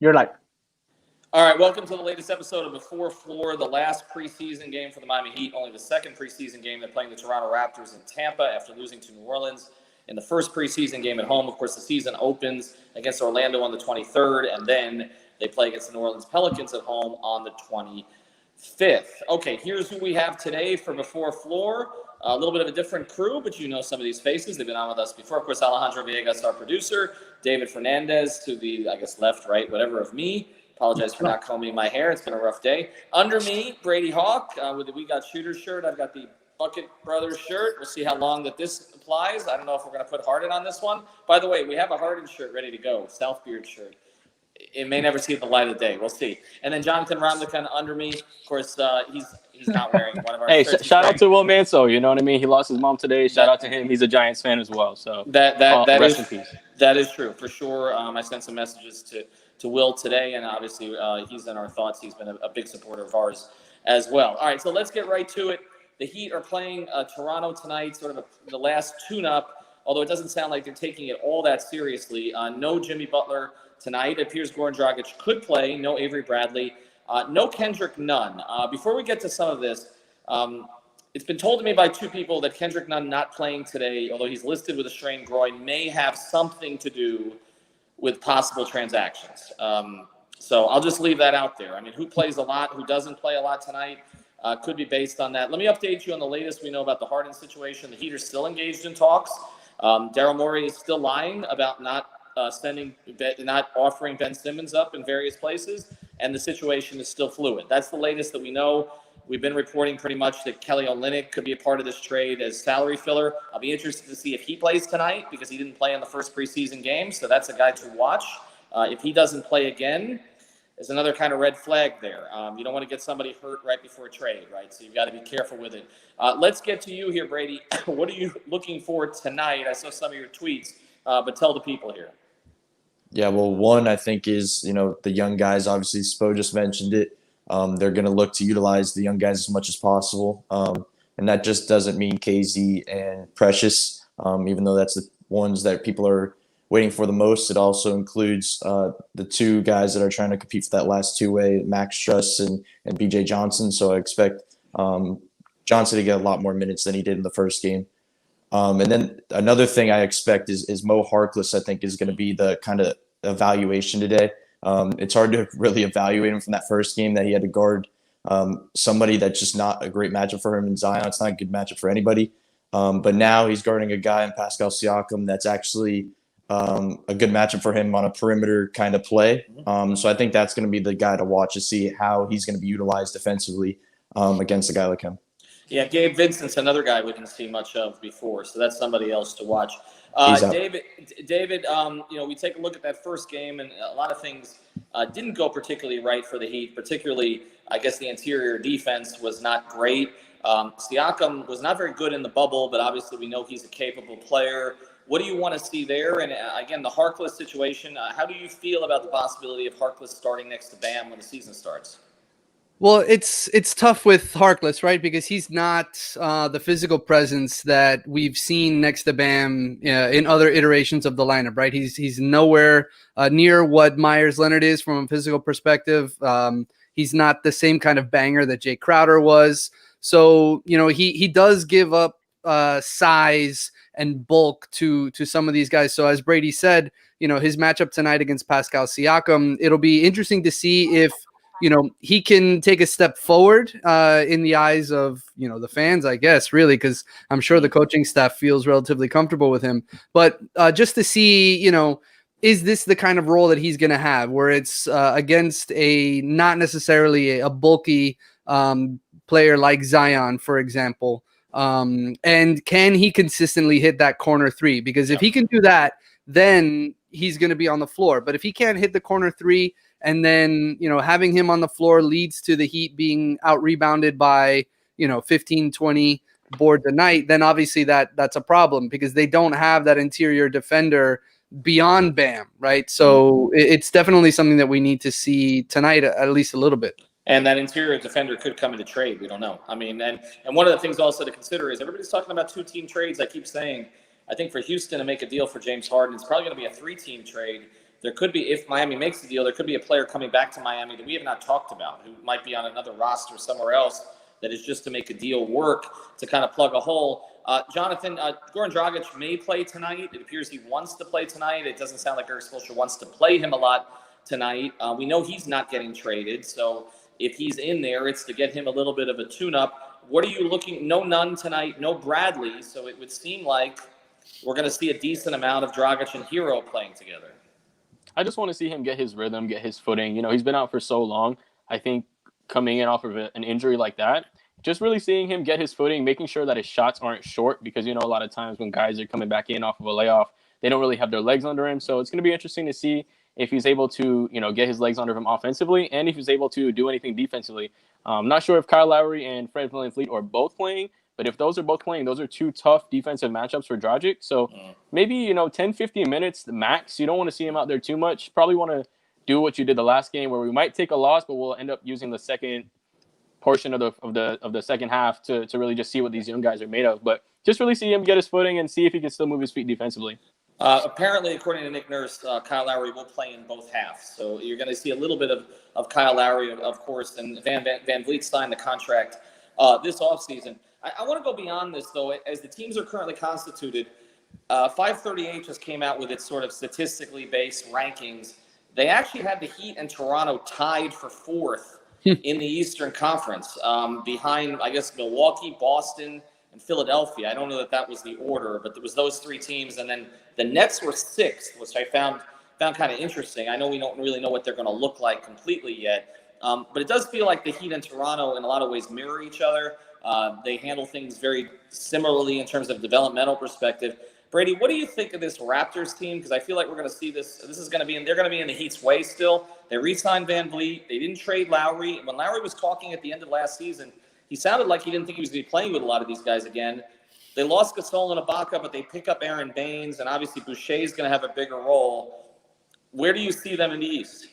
You're like, All right, welcome to the latest episode of Before Floor, the last preseason game for the Miami Heat, only the second preseason game. They're playing the Toronto Raptors in Tampa after losing to New Orleans in the first preseason game at home. Of course, the season opens against Orlando on the 23rd, and then they play against the New Orleans Pelicans at home on the 25th. Okay, here's who we have today for Before Floor. A little bit of a different crew, but you know some of these faces. They've been on with us before. Of course, Alejandro Villegas, our producer. David Fernandez to the, left, right, whatever of me. Apologize for not combing my hair. It's been a rough day. Under me, Brady Hawk with the We Got Shooters shirt. I've got the Bucket Brothers shirt. We'll see how long that this applies. I don't know if we're going to put Harden on this one. By the way, we have a Harden shirt ready to go, Southbeard shirt. It may never see the light of day. We'll see. And then Jonathan Ramlikan under me. Of course, he's not wearing one of our Hey, shirts. shout out to Will Manso. You know what I mean? He lost his mom today. Shout out to him. He's a Giants fan as well. So rest in peace. That is true for sure. I sent some messages to Will today, and obviously he's in our thoughts. He's been a big supporter of ours as well. All right, so let's get right to it. The Heat are playing Toronto tonight, sort of the last tune-up, although it doesn't sound like they're taking it all that seriously. No Jimmy Butler tonight. It appears Goran Dragic could play. No Avery Bradley. No Kendrick Nunn. Before we get to some of this, it's been told to me by two people that Kendrick Nunn not playing today, although he's listed with a strained groin, may have something to do with possible transactions. So I'll just leave that out there. I mean, who plays a lot, who doesn't play a lot tonight, could be based on that. Let me update you on the latest we know about the Harden situation. The Heat are still engaged in talks. Daryl Morey is still lying about not offering Ben Simmons up in various places, and the situation is still fluid. That's the latest that we know. We've been reporting pretty much that Kelly Olynyk could be a part of this trade as salary filler. I'll be interested to see if he plays tonight because he didn't play in the first preseason game, so that's a guy to watch. If he doesn't play again, there's another kind of red flag there. You don't want to get somebody hurt right before a trade, right? So you've got to be careful with it. Let's get to you here, Brady. What are you looking for tonight? I saw some of your tweets, but tell the people here. Yeah, well, one, I think is, the young guys. Obviously, Spo just mentioned it. They're going to look to utilize the young guys as much as possible. And that just doesn't mean KZ and Precious, even though that's the ones that people are waiting for the most. It also includes the two guys that are trying to compete for that last two-way, Max Struss and BJ Johnson. So I expect Johnson to get a lot more minutes than he did in the first game. And then another thing I expect is Mo Harkless, I think, is going to be the kind of evaluation today. It's hard to really evaluate him from that first game that he had to guard somebody that's just not a great matchup for him in Zion. It's not a good matchup for anybody. But now he's guarding a guy in Pascal Siakam that's actually a good matchup for him on a perimeter kind of play. So I think that's going to be the guy to watch to see how he's going to be utilized defensively against a guy like him. Yeah, Gabe Vincent's another guy we didn't see much of before, so that's somebody else to watch. David, we take a look at that first game, and a lot of things didn't go particularly right for the Heat. Particularly, I guess the interior defense was not great. Siakam was not very good in the bubble, but obviously we know he's a capable player. What do you want to see there? And again, the Harkless situation, how do you feel about the possibility of Harkless starting next to Bam when the season starts? Well, it's tough with Harkless, right? Because he's not the physical presence that we've seen next to Bam in other iterations of the lineup, right? He's nowhere near what Myers Leonard is from a physical perspective. He's not the same kind of banger that Jay Crowder was. So, he does give up size and bulk to some of these guys. So as Brady said, his matchup tonight against Pascal Siakam, it'll be interesting to see if he can take a step forward in the eyes of, the fans, I guess, really, because I'm sure the coaching staff feels relatively comfortable with him. But just to see, is this the kind of role that he's going to have where it's against a not necessarily a bulky player like Zion, for example? And can he consistently hit that corner three? Because if he can do that, then he's going to be on the floor. But if he can't hit the corner three, and then, having him on the floor leads to the Heat being out-rebounded by, 15, 20 boards a night, then obviously that's a problem because they don't have that interior defender beyond Bam, right? So it's definitely something that we need to see tonight, at least a little bit. And that interior defender could come into trade. We don't know. I mean, and one of the things also to consider is everybody's talking about two-team trades. I keep saying, I think for Houston to make a deal for James Harden, it's probably going to be a three-team trade there could be, if Miami makes the deal, there could be a player coming back to Miami that we have not talked about, who might be on another roster somewhere else, that is just to make a deal work, to kind of plug a hole. Jonathan, Goran Dragic may play tonight. It appears he wants to play tonight. It doesn't sound like Eric Spoelstra wants to play him a lot tonight. We know he's not getting traded, so if he's in there, it's to get him a little bit of a tune-up. What are you looking? No Nunn tonight, no Bradley, so it would seem like we're going to see a decent amount of Dragic and Hero playing together. I just want to see him get his rhythm, get his footing. You know, he's been out for so long. I think coming in off of an injury like that, just really seeing him get his footing, making sure that his shots aren't short, because, you know, a lot of times when guys are coming back in off of a layoff, they don't really have their legs under him. So it's going to be interesting to see if he's able to, you know, get his legs under him offensively, and if he's able to do anything defensively. I'm not sure if Kyle Lowry and Fred VanVleet are both playing, but if those are both playing, those are two tough defensive matchups for Dragic. So maybe, you know, 10, 15 minutes max. You don't want to see him out there too much. Probably want to do what you did the last game, where we might take a loss, but we'll end up using the second portion of the second half to really just see what these young guys are made of. But just really see him get his footing and see if he can still move his feet defensively. Apparently, according to Nick Nurse, Kyle Lowry will play in both halves. So you're going to see a little bit of Kyle Lowry, of course, and VanVleet signed the contract this offseason. I want to go beyond this, though. As the teams are currently constituted, 538 just came out with its sort of statistically based rankings. They actually had the Heat and Toronto tied for fourth in the Eastern Conference, behind, I guess, Milwaukee, Boston, and Philadelphia. I don't know that was the order, but there was those three teams, and then the Nets were sixth, which I found kind of interesting. I know we don't really know what they're going to look like completely yet, but it does feel like the Heat and Toronto in a lot of ways mirror each other. They handle things very similarly in terms of developmental perspective. Brady, what do you think of this Raptors team? Because I feel like we're going to see this. This is going to be they're going to be in the Heat's way still. They re-signed VanVleet. They didn't trade Lowry. When Lowry was talking at the end of last season, he sounded like he didn't think he was going to be playing with a lot of these guys again. They lost Gasol and Ibaka, but they pick up Aaron Baines, and obviously Boucher is going to have a bigger role. Where do you see them in the East?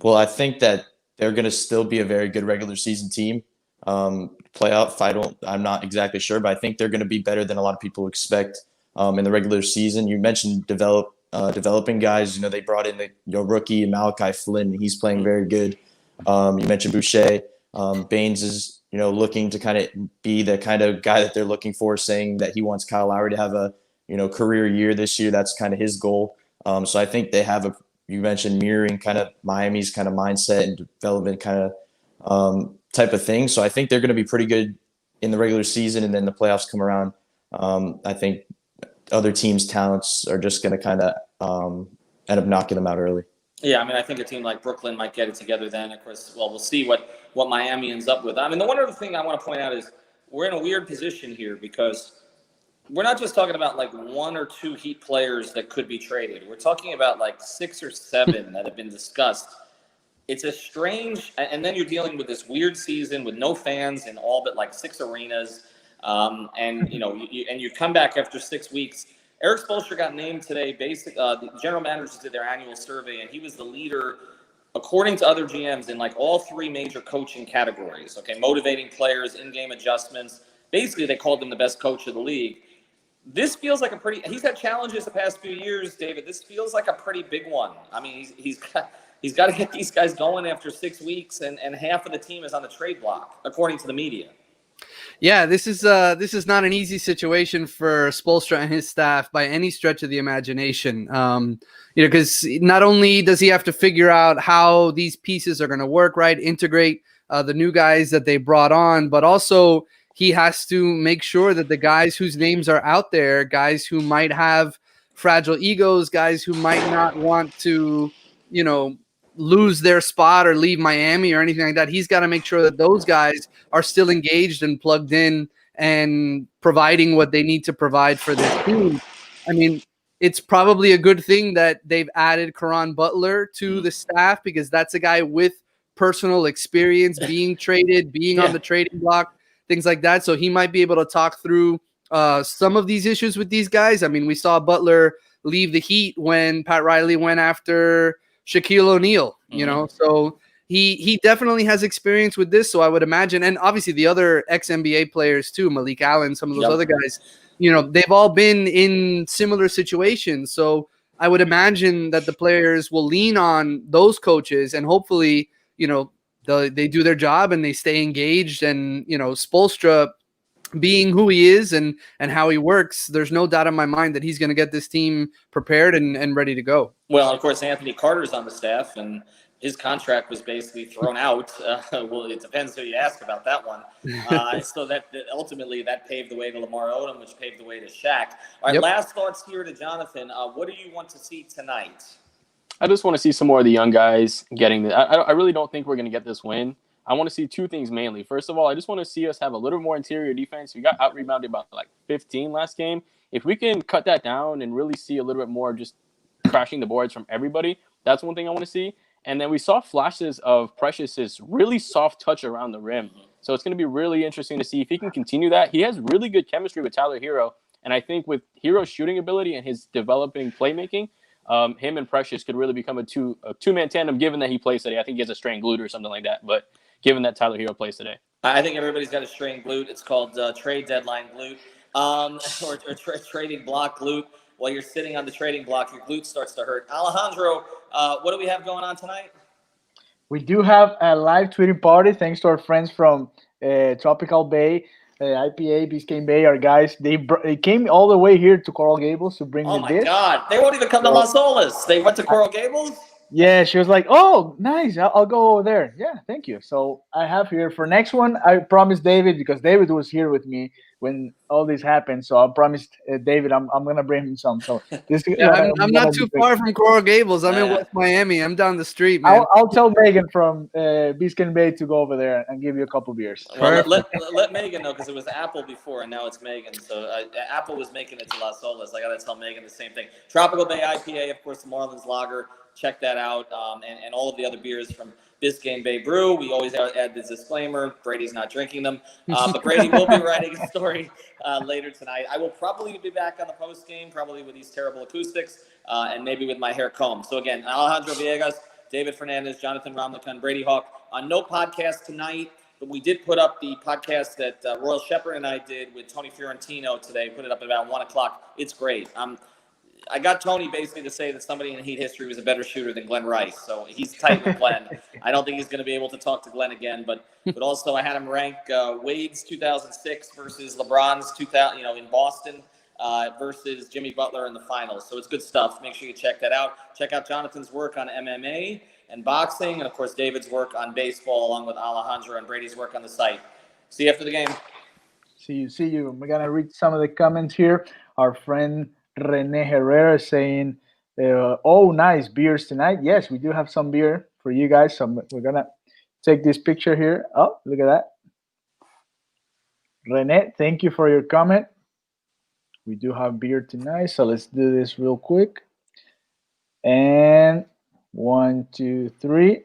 Well, I think that they're going to still be a very good regular season team. Playoff, I'm not exactly sure, but I think they're going to be better than a lot of people expect in the regular season. You mentioned developing guys. You know, they brought in the rookie Malachi Flynn. He's playing very good. You mentioned Boucher. Baines is, you know, looking to kind of be the kind of guy that they're looking for, saying that he wants Kyle Lowry to have a, you know, career year this year. That's kind of his goal. So I think they have you mentioned mirroring kind of Miami's kind of mindset and development kind of type of thing. So I think they're going to be pretty good in the regular season, and then the playoffs come around. I think other teams' talents are just going to kind of end up knocking them out early. Yeah, I mean, I think a team like Brooklyn might get it together then. Of course, well, we'll see what Miami ends up with. I mean, the one other thing I want to point out is we're in a weird position here, because we're not just talking about like one or two Heat players that could be traded. We're talking about like 6 or 7 that have been discussed. It's a strange, and then you're dealing with this weird season with no fans in all but like 6 arenas, and you know, you come back after 6 weeks. Eric Spoelstra got named today. The general managers did their annual survey, and he was the leader, according to other GMs, in like all 3 major coaching categories. Okay, motivating players, in-game adjustments. Basically, they called him the best coach of the league. This feels like he's had challenges the past few years, David. This feels like a pretty big one. I mean, he's got to get these guys going after 6 weeks, and half of the team is on the trade block, according to the media. Yeah, this is not an easy situation for Spoelstra and his staff by any stretch of the imagination. You know, because not only does he have to figure out how these pieces are going to work, right, integrate the new guys that they brought on, but also he has to make sure that the guys whose names are out there, guys who might have fragile egos, guys who might not want to, you know, lose their spot or leave Miami or anything like that. He's got to make sure that those guys are still engaged and plugged in and providing what they need to provide for this team. I mean, it's probably a good thing that they've added Caron Butler to the staff, because that's a guy with personal experience being traded, being on the trading block, things like that. So he might be able to talk through some of these issues with these guys. I mean, we saw Butler leave the Heat when Pat Riley went after Shaquille O'Neal, you know, so he definitely has experience with this. So I would imagine, and obviously the other ex-NBA players too, Malik Allen, some of those other guys, you know, they've all been in similar situations. So I would imagine that the players will lean on those coaches, and hopefully, they do their job and they stay engaged. And Spoelstra, being who he is and how he works, there's no doubt in my mind that he's going to get this team prepared and ready to go. Well, of course, Anthony Carter's on the staff, and his contract was basically thrown out. Well, it depends who you ask about that one. So that ultimately that paved the way to Lamar Odom, which paved the way to Shaq. All right, last thoughts here to Jonathan. What do you want to see tonight? I just want to see some more of the young guys getting the. I really don't think we're going to get this win. I want to see two things mainly. First of all, I just want to see us have a little more interior defense. We got out-rebounded by like 15 last game. If we can cut that down and really see a little bit more just crashing the boards from everybody, that's one thing I want to see. And then we saw flashes of Precious's really soft touch around the rim. So it's going to be really interesting to see if he can continue that. He has really good chemistry with Tyler Hero. And I think with Hero's shooting ability and his developing playmaking, him and Precious could really become a two-man tandem, given that he plays today. I think he has a strained glute or something like that. But given that Tyler Hero plays today, I think everybody's got a strained glute. It's called trade deadline glute, or trading block glute. While you're sitting on the trading block, your glute starts to hurt. Alejandro, what do we have going on tonight? We do have a live tweeting party thanks to our friends from Tropical Bay, IPA, Biscayne Bay, our guys. They came all the way here to Coral Gables to bring Oh me my this. God, they won't even come to Las Olas. They went to Coral Gables? Yeah, she was like, "Oh, nice. I'll go over there." Yeah, thank you. So I have here for next one. I promised David, because David was here with me when all this happened. So I promised David I'm gonna bring him some. So this. I'm not too far from Coral Gables. I'm in West Miami. I'm down the street, man. I'll tell Megan from Biscayne Bay to go over there and give you a couple beers. Well, let Megan know, because it was Apple before and now it's Megan. So Apple was making it to Las Olas. I got to tell Megan the same thing. Tropical Bay IPA, of course, the Marlins Lager. Check that out, and all of the other beers from Biscayne Bay Brew. We always add this disclaimer: Brady's not drinking them, but Brady will be writing a story later tonight. I will probably be back on the post game, probably with these terrible acoustics, and maybe with my hair combed. So again, Alejandro Villegas, David Fernandez, Jonathan Ramlakan, Brady Hawk. No podcast tonight, but we did put up the podcast that Royal Shepherd and I did with Tony Fiorentino today. Put it up at about 1 o'clock. It's great. I got Tony basically to say that somebody in Heat history was a better shooter than Glenn Rice. So he's tight with Glenn. I don't think he's going to be able to talk to Glenn again. But also I had him rank Wade's 2006 versus LeBron's 2000, in Boston versus Jimmy Butler in the finals. So it's good stuff. Make sure you check that out. Check out Jonathan's work on MMA and boxing. And, of course, David's work on baseball, along with Alejandro and Brady's work on the site. See you after the game. See you. We're going to read some of the comments here. Our friend Rene Herrera saying, "Oh, nice beers tonight." Yes, we do have some beer for you guys. So we're gonna take this picture here. Oh, look at that, Rene. Thank you for your comment. We do have beer tonight, so let's do this real quick. And 1, 2, 3.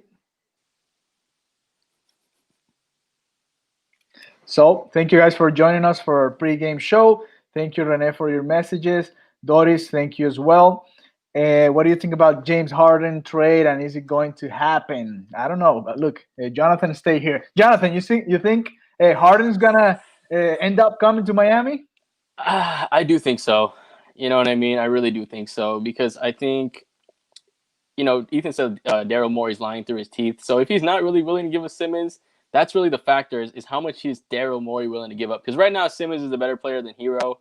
So thank you guys for joining us for our pregame show. Thank you, Rene, for your messages. Doris, thank you as well. What do you think about James Harden trade, and is it going to happen? I don't know, but look, Jonathan, stay here. Jonathan, you think Harden's gonna end up coming to Miami? I do think so. You know what I mean? I really do think so, because I think, Ethan said Daryl Morey's lying through his teeth. So if he's not really willing to give us Simmons, that's really the factor, is how much is Daryl Morey willing to give up? Because right now Simmons is a better player than Hero.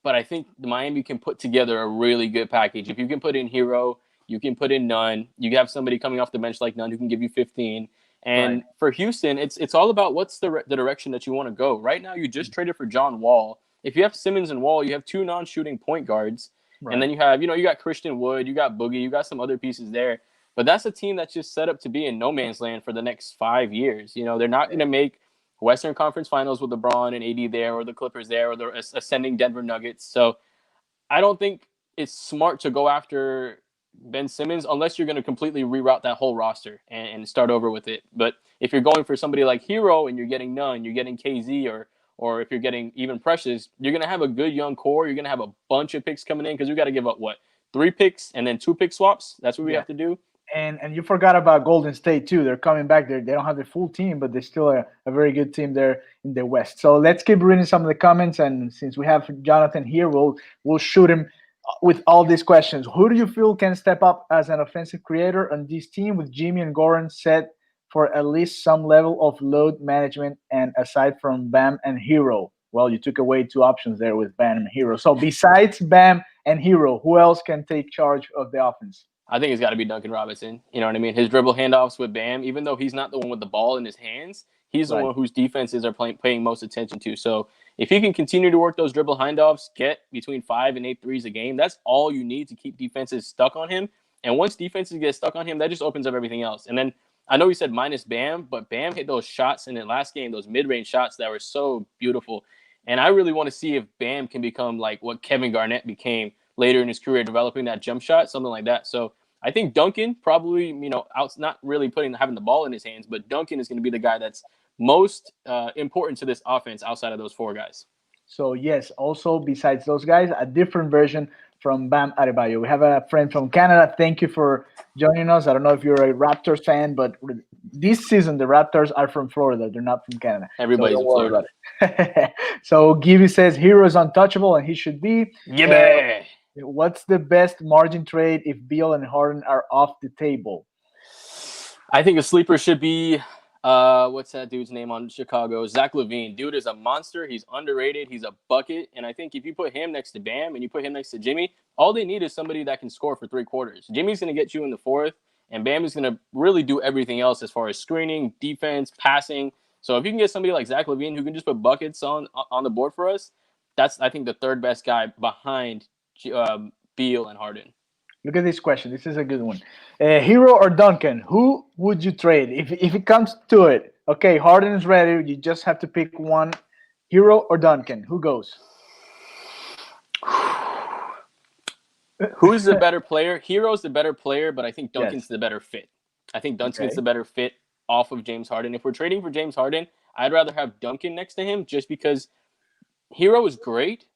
But I think Miami can put together a really good package. If you can put in Hero, you can put in Nunn. You have somebody coming off the bench like Nunn who can give you 15. And for Houston, it's all about what's the direction that you want to go. Right now, you just traded for John Wall. If you have Simmons and Wall, you have two non-shooting point guards. Right. And then you have, you got Christian Wood, you got Boogie, you got some other pieces there. But that's a team that's just set up to be in no man's land for the next 5 years. They're not going to make Western Conference Finals with LeBron and AD there, or the Clippers there, or the ascending Denver Nuggets. So I don't think it's smart to go after Ben Simmons unless you're going to completely reroute that whole roster and start over with it. But if you're going for somebody like Hero and you're getting Nunn, you're getting KZ, or if you're getting even Precious, you're going to have a good young core. You're going to have a bunch of picks coming in, because we got to give up, 3 picks and then 2 pick swaps? That's what we have to do. And you forgot about Golden State too. They're coming back. They don't have the full team, but they're still a very good team there in the West. So let's keep reading some of the comments. And since we have Jonathan here, we'll shoot him with all these questions, who do you feel can step up as an offensive creator on this team with Jimmy and Goran set for at least some level of load management? And aside from Bam and Hero, well, you took away two options there with Bam and Hero. So besides Bam and Hero, who else can take charge of the offense? I think it's got to be Duncan Robinson. You know what I mean? His dribble handoffs with Bam, even though he's not the one with the ball in his hands, he's the Right. one whose defenses are paying most attention to. So if he can continue to work those dribble handoffs, get between 5 and 8 threes a game, that's all you need to keep defenses stuck on him. And once defenses get stuck on him, that just opens up everything else. And then I know we said minus Bam, but Bam hit those shots in the last game, those mid-range shots that were so beautiful. And I really want to see if Bam can become like what Kevin Garnett became later in his career, developing that jump shot, something like that. So I think Duncan probably, not really having the ball in his hands, but Duncan is going to be the guy that's most important to this offense outside of those four guys. So yes, also besides those guys, a different version from Bam Adebayo. We have a friend from Canada. Thank you for joining us. I don't know if you're a Raptors fan, but this season the Raptors are from Florida. They're not from Canada. Everybody's so in Florida. So Gibby says Hero is untouchable, and he should be. Yeah. What's the best margin trade if Beal and Harden are off the table? I think a sleeper should be what's that dude's name on Chicago? Zach LaVine. Dude is a monster. He's underrated. He's a bucket. And I think if you put him next to Bam and you put him next to Jimmy, all they need is somebody that can score for 3 quarters. Jimmy's going to get you in the 4th, and Bam is going to really do everything else as far as screening, defense, passing. So if you can get somebody like Zach LaVine who can just put buckets on the board for us, that's, I think, the 3rd best guy behind Beal and Harden. Look at this question. This is a good one. Hero or Duncan? Who would you trade if it comes to it? Okay, Harden is ready. You just have to pick one. Hero or Duncan? Who goes? Who's the better player? Hero's the better player, but I think Duncan's Yes. the better fit. I think Duncan's the better fit off of James Harden. If we're trading for James Harden, I'd rather have Duncan next to him just because Hero is great,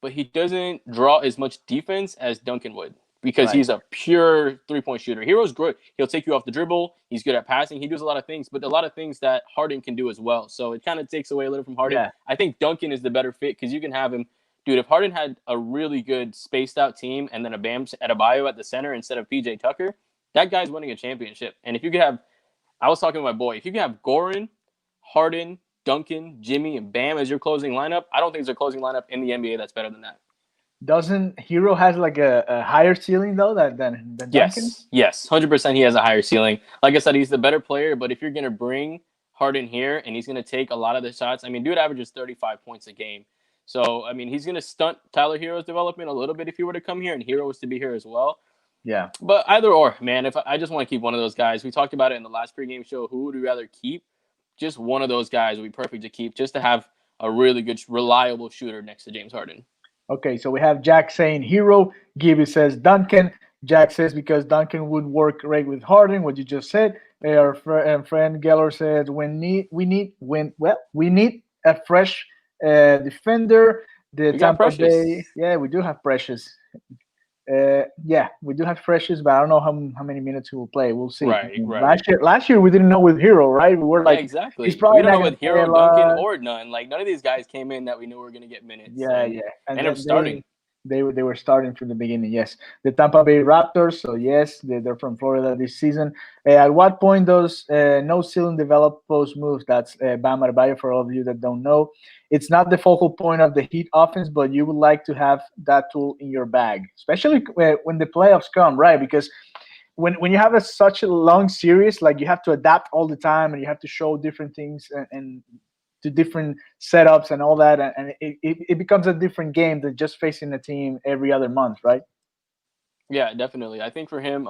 but he doesn't draw as much defense as Duncan would because he's a pure 3-point shooter. Hero's good. He'll take you off the dribble. He's good at passing. He does a lot of things, but a lot of things that Harden can do as well. So it kind of takes away a little from Harden. Yeah. I think Duncan is the better fit because you can have him. Dude, if Harden had a really good spaced out team and then a Bam Adebayo at the center instead of PJ Tucker, that guy's winning a championship. And if you could have, I was talking to my boy, if you could have Goran, Harden, Duncan, Jimmy, and Bam as your closing lineup, I don't think there's a closing lineup in the NBA that's better than that. Doesn't Hero has like a higher ceiling though than Duncan? Yes, 100% he has a higher ceiling. Like I said, he's the better player, but if you're going to bring Harden here and he's going to take a lot of the shots, I mean, dude averages 35 points a game. So, I mean, he's going to stunt Tyler Hero's development a little bit if he were to come here, and Hero was to be here as well. Yeah. But either or, man, if I just want to keep one of those guys. We talked about it in the last pregame show. Who would we rather keep? Just one of those guys would be perfect to keep just to have a really good, reliable shooter next to James Harden. Okay, so we have Jack saying Hero. Gibby says Duncan. Jack says because Duncan would work great with Harden, what you just said. Our friend Geller says we need a fresh defender. The Tampa Bay, we do have Precious. We do have Precious, but I don't know how many minutes he will play. We'll see. Right. Last year we didn't know with Hero, right? We were like, exactly. He's probably we don't not know with Hero, Duncan, or none. Like none of these guys came in that we knew were going to get minutes. Yeah. And ended up starting. They were starting from the beginning, yes. The Tampa Bay Raptors, so yes, they're from Florida this season. At what point does no ceiling develop post moves? That's Bam Adebayo for all of you that don't know. It's not the focal point of the Heat offense, but you would like to have that tool in your bag, especially when the playoffs come, right? Because when you have such a long series, like you have to adapt all the time and you have to show different things and to different setups and all that, and it becomes a different game than just facing a team every other month, right? Yeah, definitely. I think for him,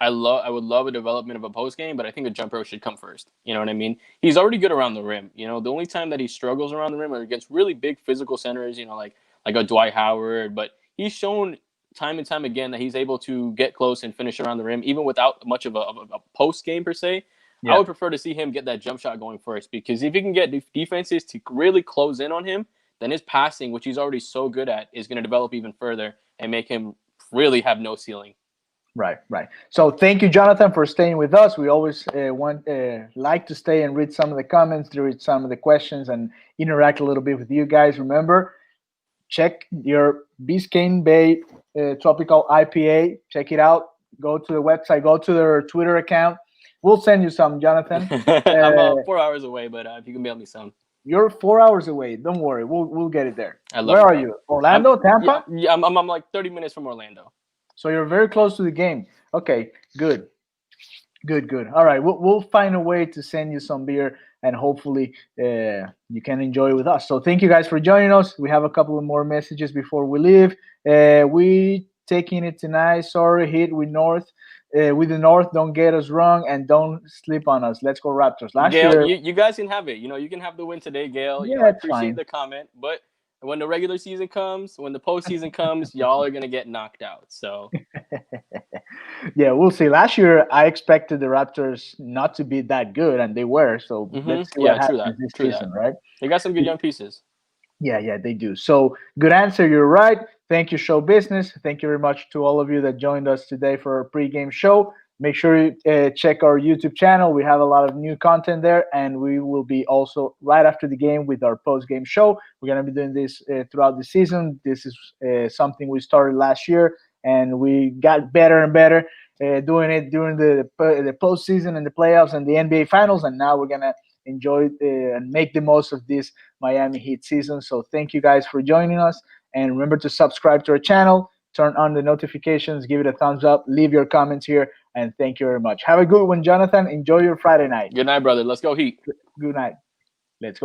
I would love a development of a post game, but I think a jumper should come first. You know what I mean? He's already good around the rim. You know, the only time that he struggles around the rim are against really big physical centers. You know, like a Dwight Howard, but he's shown time and time again that he's able to get close and finish around the rim, even without much of a post game per se. Yeah. I would prefer to see him get that jump shot going first, because if he can get defenses to really close in on him, then his passing, which he's already so good at, is going to develop even further and make him really have no ceiling. Right. So thank you, Jonathan, for staying with us. We always like to stay and read some of the comments, read some of the questions, and interact a little bit with you guys. Remember, check your Biscayne Bay Tropical IPA. Check it out. Go to the website. Go to their Twitter account. We'll send you some, Jonathan. I'm 4 hours away, but if you can mail me some. You're 4 hours away. Don't worry. We'll get it there. I love Where it, are bro. you? Orlando, Tampa? Yeah, I'm like 30 minutes from Orlando. So you're very close to the game. Okay, good. Good. All right, we'll find a way to send you some beer, and hopefully you can enjoy it with us. So thank you guys for joining us. We have a couple of more messages before we leave. We taking it tonight. Sorry, hit with North. With the North, don't get us wrong, and don't sleep on us. Let's go Raptors. Last Gail, year, you guys can have it. You can have the win today, Gail. yeah, I it's appreciate fine. the comment, but when the regular season comes, when the postseason comes, y'all are gonna get knocked out. So Yeah, we'll see. Last year, I expected the Raptors not to be that good, and they were. So let's see what true happens that. this True season, that. right? They got some good young pieces. Yeah, they do. So good answer. You're right. Thank you, Show Business. Thank you very much to all of you that joined us today for our pregame show. Make sure you check our YouTube channel. We have a lot of new content there, and we will be also right after the game with our post-game show. We're going to be doing this throughout the season. This is something we started last year, and we got better and better doing it during the postseason and the playoffs and the NBA Finals, and now we're going to enjoy and make the most of this Miami Heat season. So thank you guys for joining us, and remember to subscribe to our channel, turn on the notifications, give it a thumbs up, leave your comments here, and thank you very much. Have a good one, Jonathan. Enjoy your Friday night. Good night, brother. Let's go Heat. Good night. Let's go.